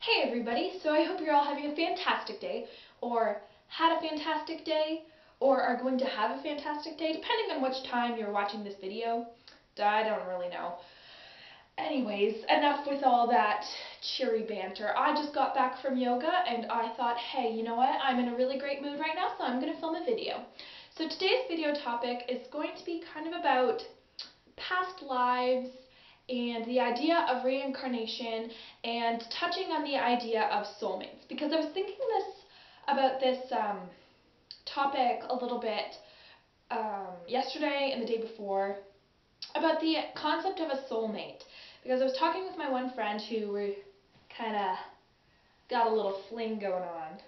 Hey everybody, so I hope you're all having a fantastic day, or had a fantastic day, or are going to have a fantastic day, depending on which time you're watching this video. I don't really know. Anyways, enough with all that cheery banter. I just got back from yoga and I thought, hey, you know what? I'm in a really great mood right now, so I'm going to film a video. So today's video topic is going to be kind of about past lives and the idea of reincarnation and touching on the idea of soulmates, because I was thinking about this topic a little bit yesterday and the day before about the concept of a soulmate, because I was talking with my one friend who were kind of got a little fling going on,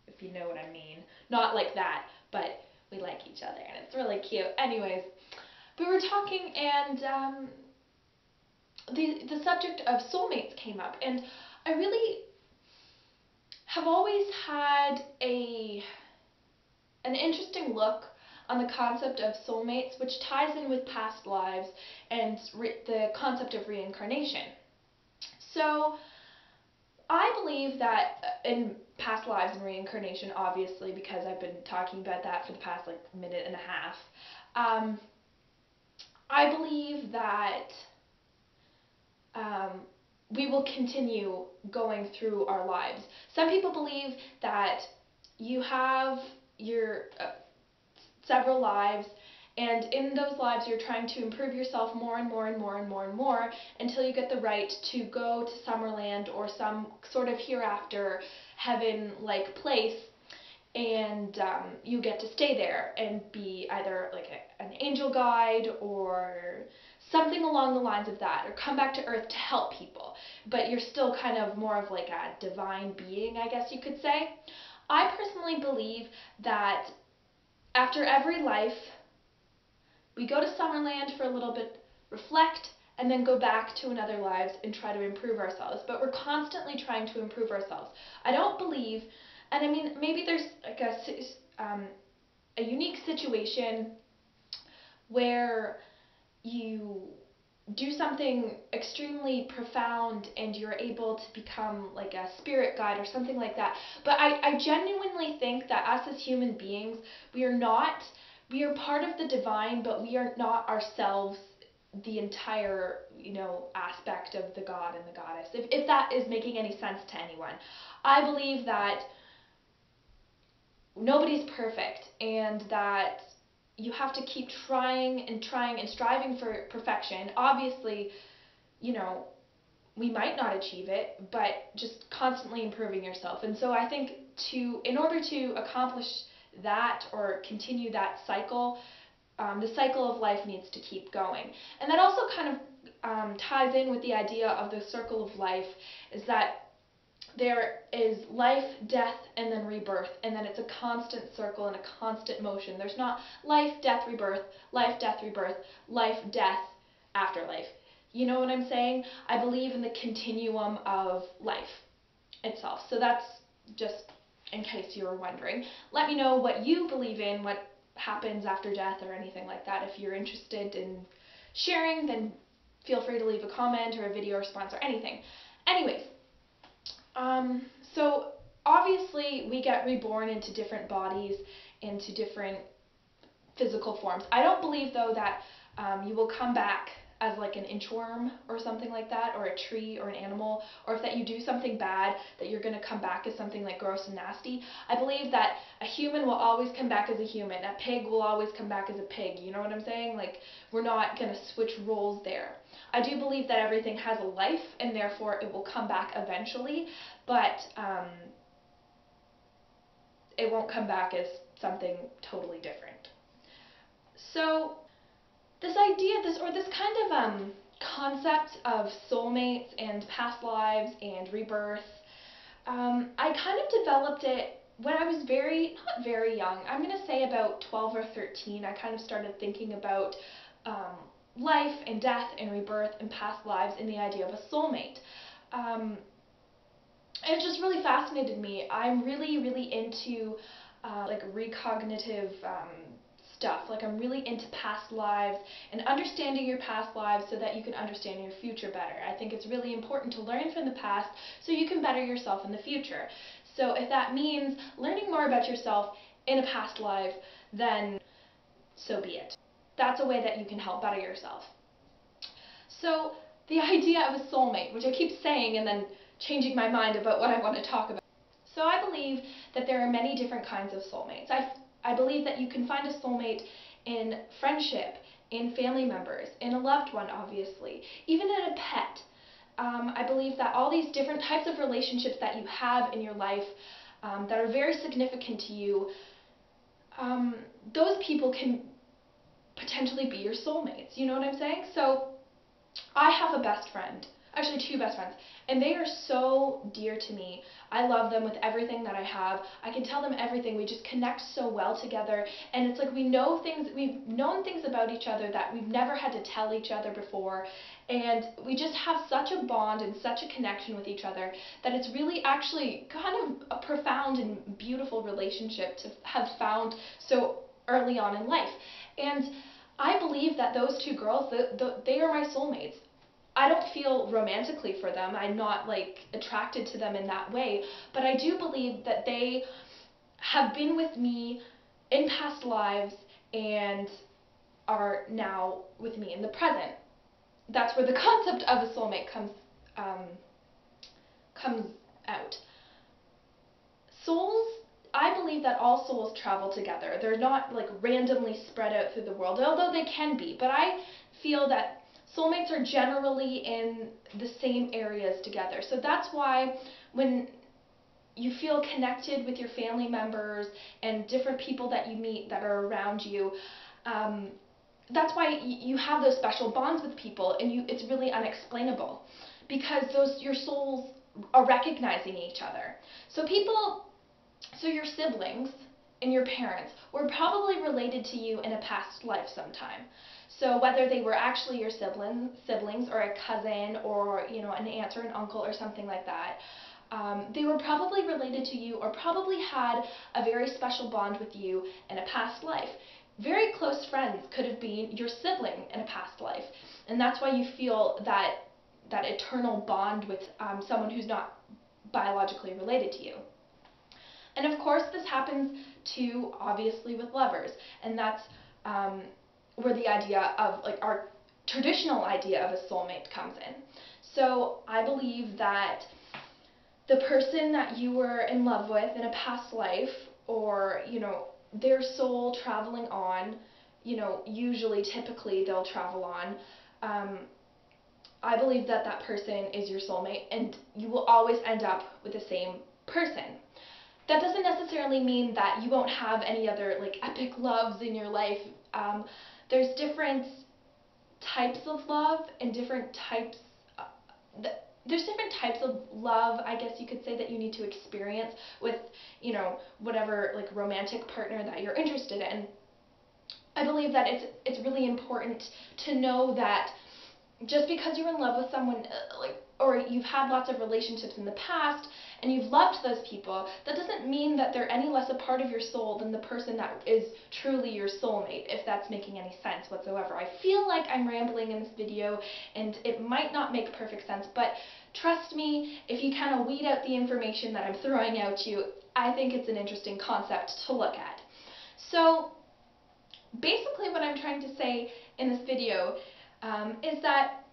if you know what I mean. Not like that, but we like each other and it's really cute. Anyways, we were talking and the subject of soulmates came up, and I really have always had an interesting look on the concept of soulmates, which ties in with past lives and the concept of reincarnation. So I believe that in past lives and reincarnation, obviously, because I've been talking about that for the past like minute and a half, I believe that um, we will continue going through our lives. Some people believe that you have your several lives, and in those lives you're trying to improve yourself more and more and more and more and more until you get the right to go to Summerland or some sort of hereafter heaven-like place, and you get to stay there and be either like an angel guide or something along the lines of that, or come back to earth to help people, but you're still kind of more of like a divine being, I guess you could say. I personally believe that after every life we go to Summerland for a little bit, reflect, and then go back to another lives and try to improve ourselves. But we're constantly trying to improve ourselves. I don't believe, and I mean, maybe there's like a unique situation where you do something extremely profound and you're able to become like a spirit guide or something like that. But I genuinely think that us as human beings, we are not, we are part of the divine, but we are not ourselves the entire, aspect of the god and the goddess. If that is making any sense to anyone. I believe that nobody's perfect and that you have to keep trying and striving for perfection. Obviously, you know, we might not achieve it, but just constantly improving yourself. And so I think in order to accomplish that or continue that cycle, the cycle of life needs to keep going. And that also kind of ties in with the idea of the circle of life, is that there is life, death, and then rebirth, and then it's a constant circle and a constant motion. There's not life, death, rebirth, life, death, rebirth, life, death, afterlife. You know what I'm saying? I believe in the continuum of life itself. So that's just in case you were wondering. Let me know what you believe in, what happens after death or anything like that. If you're interested in sharing, then feel free to leave a comment or a video response or anything. Anyways, so obviously we get reborn into different bodies, into different physical forms. I don't believe though that you will come back as like an inchworm or something like that, or a tree or an animal, or if that you do something bad that you're going to come back as something like gross and nasty. I believe that a human will always come back as a human. A pig will always come back as a pig. You know what I'm saying? Like, we're not going to switch roles there. I do believe that everything has a life and therefore it will come back eventually, but it won't come back as something totally different. So this kind of concept of soulmates and past lives and rebirth, I kind of developed it when I was not very young. I'm going to say about 12 or 13. I kind of started thinking about um, life and death and rebirth and past lives and the idea of a soulmate. And it just really fascinated me. I'm really, really into like recognitive stuff. Like, I'm really into past lives and understanding your past lives so that you can understand your future better. I think it's really important to learn from the past so you can better yourself in the future. So if that means learning more about yourself in a past life, then so be it. That's a way that you can help better yourself. So the idea of a soulmate, which I keep saying and then changing my mind about what I want to talk about. So I believe that there are many different kinds of soulmates. I believe that you can find a soulmate in friendship, in family members, in a loved one, obviously, even in a pet. I believe that all these different types of relationships that you have in your life that are very significant to you, those people can potentially be your soulmates. You know what I'm saying? So I have a best friend, actually two best friends, and they are so dear to me. I love them with everything that I have. I can tell them everything. We just connect so well together, and it's like we've known things about each other that we've never had to tell each other before, and we just have such a bond and such a connection with each other that it's really actually kind of a profound and beautiful relationship to have found so early on in life. And I believe that those two girls, they are my soulmates. I don't feel romantically for them. I'm not like attracted to them in that way, but I do believe that they have been with me in past lives and are now with me in the present. That's where the concept of a soulmate comes out. Souls, I believe that all souls travel together. They're not like randomly spread out through the world, although they can be. But I feel that soulmates are generally in the same areas together. So that's why when you feel connected with your family members and different people that you meet that are around you, that's why you have those special bonds with people, and it's really unexplainable because your souls are recognizing each other. So your siblings and your parents were probably related to you in a past life sometime. So whether they were actually your siblings or a cousin or an aunt or an uncle or something like that, they were probably related to you or probably had a very special bond with you in a past life. Very close friends could have been your sibling in a past life, and that's why you feel that eternal bond with someone who's not biologically related to you. And of course, this happens too, obviously, with lovers, and that's where the idea of, like, our traditional idea of a soulmate comes in. So I believe that the person that you were in love with in a past life, or, their soul traveling on, usually, typically, they'll travel on, I believe that that person is your soulmate, and you will always end up with the same person. That doesn't necessarily mean that you won't have any other like epic loves in your life. There's different types of love and different types. There's different types of love, I guess you could say, that you need to experience with whatever like romantic partner that you're interested in. I believe that it's really important to know that just because you're in love with someone, or you've had lots of relationships in the past and you've loved those people, that doesn't mean that they're any less a part of your soul than the person that is truly your soulmate, if that's making any sense whatsoever. I feel like I'm rambling in this video and it might not make perfect sense, but trust me, if you kind of weed out the information that I'm throwing out to you, I think it's an interesting concept to look at. So basically what I'm trying to say in this video is that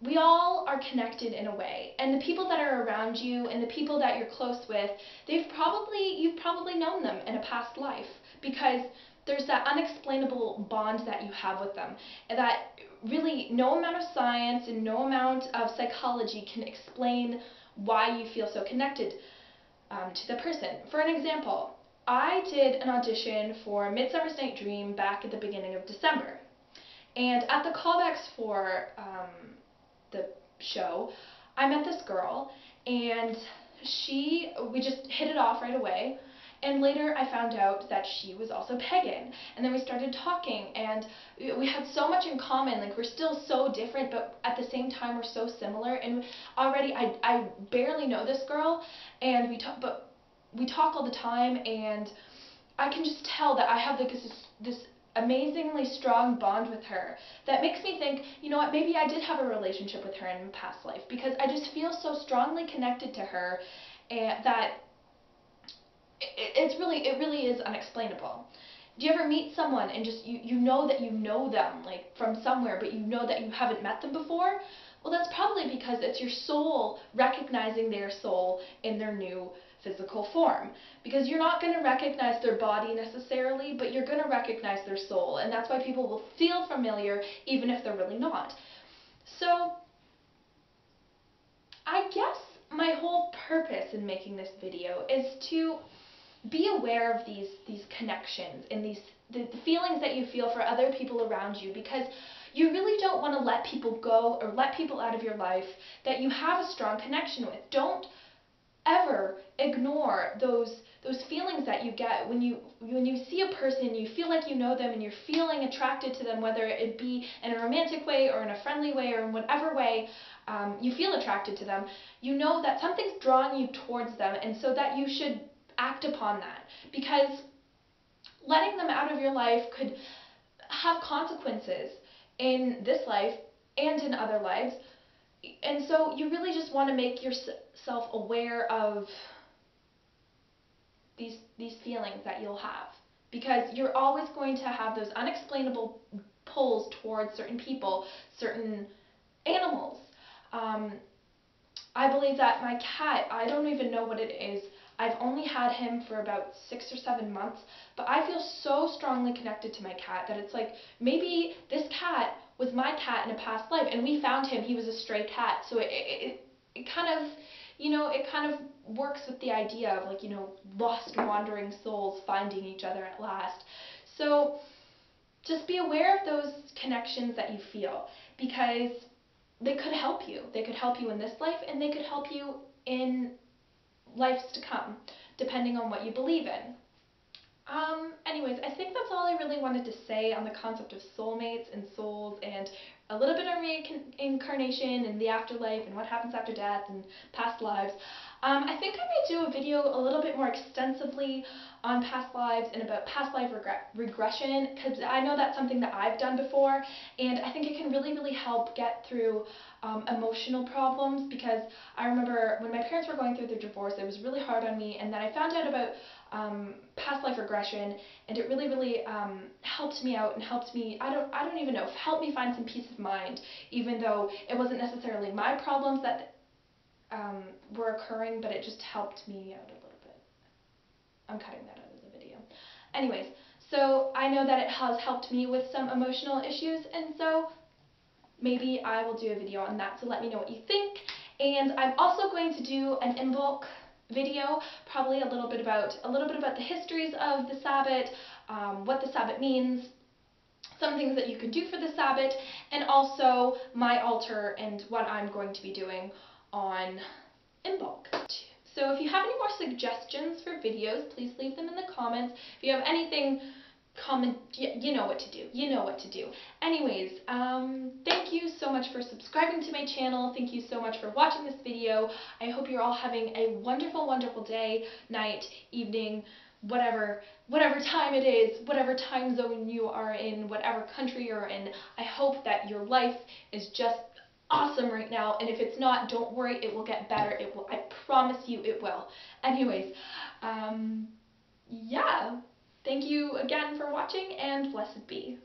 we all are connected in a way, and the people that are around you and the people that you're close with, you've probably known them in a past life, because there's that unexplainable bond that you have with them, and that really no amount of science and no amount of psychology can explain why you feel so connected to the person. For an example, I did an audition for Midsummer's Night Dream back at the beginning of December. And at the callbacks for the show, I met this girl, and we just hit it off right away. And later I found out that she was also pagan. And then we started talking, and we had so much in common. Like, we're still so different, but at the same time we're so similar. And already I barely know this girl, and we talk all the time, and I can just tell that I have this amazingly strong bond with her that makes me think, you know what, maybe I did have a relationship with her in a past life, because I just feel so strongly connected to her, and that it really is unexplainable. Do you ever meet someone and just you know that you know them like from somewhere, but you know that you haven't met them before? Well, that's probably because it's your soul recognizing their soul in their new physical form. Because you're not going to recognize their body necessarily, but you're going to recognize their soul, and that's why people will feel familiar even if they're really not. So, I guess my whole purpose in making this video is to be aware of these connections and the feelings that you feel for other people around you, because you really don't want to let people go or let people out of your life that you have a strong connection with. Don't ever ignore those feelings that you get when you see a person, you feel like you know them and you're feeling attracted to them, whether it be in a romantic way or in a friendly way or in whatever way you feel attracted to them. You know that something's drawing you towards them, and so that you should act upon that, because letting them out of your life could have consequences in this life and in other lives. And so you really just want to make yourself aware of these feelings that you'll have, because you're always going to have those unexplainable pulls towards certain people, certain animals. I believe that my cat, I don't even know what it is. I've only had him for about 6 or 7 months, but I feel so strongly connected to my cat that it's like maybe this cat was my cat in a past life, and we found him. He was a stray cat, so it kind of, it kind of works with the idea of, like, lost wandering souls finding each other at last. So just be aware of those connections that you feel, because they could help you. They could help you in this life, and they could help you in lives to come, depending on what you believe in. Anyways, I think that's all I really wanted to say on the concept of soulmates and souls, and a little bit on reincarnation and the afterlife and what happens after death and past lives. I think I may do a video a little bit more extensively on past lives and about past life regression, because I know that's something that I've done before, and I think it can really, really help get through emotional problems, because I remember when my parents were going through their divorce, it was really hard on me, and then I found out about past life regression, and it really, really helped me out and helped me, I don't even know, helped me find some peace of mind, even though it wasn't necessarily my problems that were occurring, but it just helped me out a little bit. I'm cutting that out of the video. Anyways, so I know that it has helped me with some emotional issues, and so maybe I will do a video on that, so let me know what you think. And I'm also going to do an in-bulk video, probably a little bit about the histories of the Sabbat, what the Sabbat means, some things that you can do for the Sabbat, and also my altar and what I'm going to be doing on in bulk. So if you have any more suggestions for videos, please leave them in the comments. If you have anything, comment, you know what to do. You know what to do. Anyways, thank you so much for subscribing to my channel. Thank you so much for watching this video. I hope you're all having a wonderful, wonderful day, night, evening, whatever time it is, whatever time zone you are in, whatever country you're in. I hope that your life is just awesome right now, and if it's not, don't worry, it will get better. It will, I promise you it will. Anyways, yeah. Thank you again for watching, and blessed be.